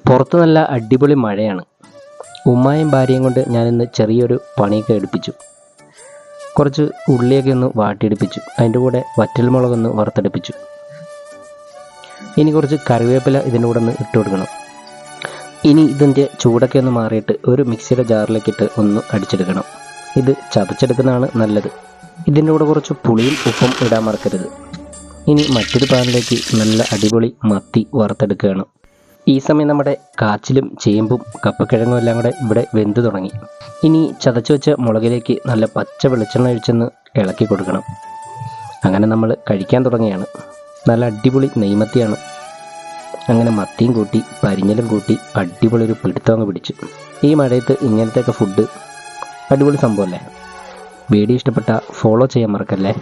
പുറത്ത് നല്ല അടിപൊളി മഴയാണ്. ഉമ്മായും ഭാര്യയും കൊണ്ട് ഞാനിന്ന് ചെറിയൊരു പണിയൊക്കെ എടുപ്പിച്ചു. കുറച്ച് ഉള്ളിയൊക്കെ ഒന്ന് വാട്ടിയെടുപ്പിച്ചു. അതിൻ്റെ കൂടെ വറ്റൽമുളകൊന്ന് വറുത്തെടുപ്പിച്ചു. ഇനി കുറച്ച് കറിവേപ്പില ഇതിൻ്റെ കൂടെ ഒന്ന് ഇട്ട് കൊടുക്കണം. ഇനി ഇതിൻ്റെ ചൂടൊക്കെ ഒന്ന് മാറിയിട്ട് ഒരു മിക്സിയുടെ ജാറിലേക്കിട്ട് ഒന്ന് അടിച്ചെടുക്കണം. ഇത് ചതച്ചെടുക്കുന്നതാണ് നല്ലത്. ഇതിൻ്റെ കൂടെ കുറച്ച് പുളിയും ഉപ്പും ഇടാൻ മറക്കരുത്. ഇനി മറ്റൊരു പാനിലേക്ക് നല്ല അടിപൊളി മത്തി വറുത്തെടുക്കുകയാണ്. ഈ സമയം നമ്മുടെ കാച്ചിലും ചേമ്പും കപ്പക്കിഴങ്ങും എല്ലാം കൂടെ ഇവിടെ വെന്ത് തുടങ്ങി. ഇനി ചതച്ച് വെച്ച മുളകിലേക്ക് നല്ല പച്ച വെളിച്ചെണ്ണ ഒഴിച്ചൊന്ന് ഇളക്കി കൊടുക്കണം. അങ്ങനെ നമ്മൾ കഴിക്കാൻ തുടങ്ങിയാണ്. നല്ല അടിപൊളി നെയ്മത്തിയാണ്. അങ്ങനെ മത്തിയും കൂട്ടി പരിഞ്ഞലും കൂട്ടി അടിപൊളി ഒരു പിടുത്തം അങ്ങ് പിടിച്ചു. ഈ മഴയത്ത് ഇങ്ങനത്തെയൊക്കെ ഫുഡ് അടിപൊളി സംഭവമല്ലേ? വീഡിയോ ഇഷ്ടപ്പെട്ടാൽ ഫോളോ ചെയ്യാൻ മറക്കല്ലേ.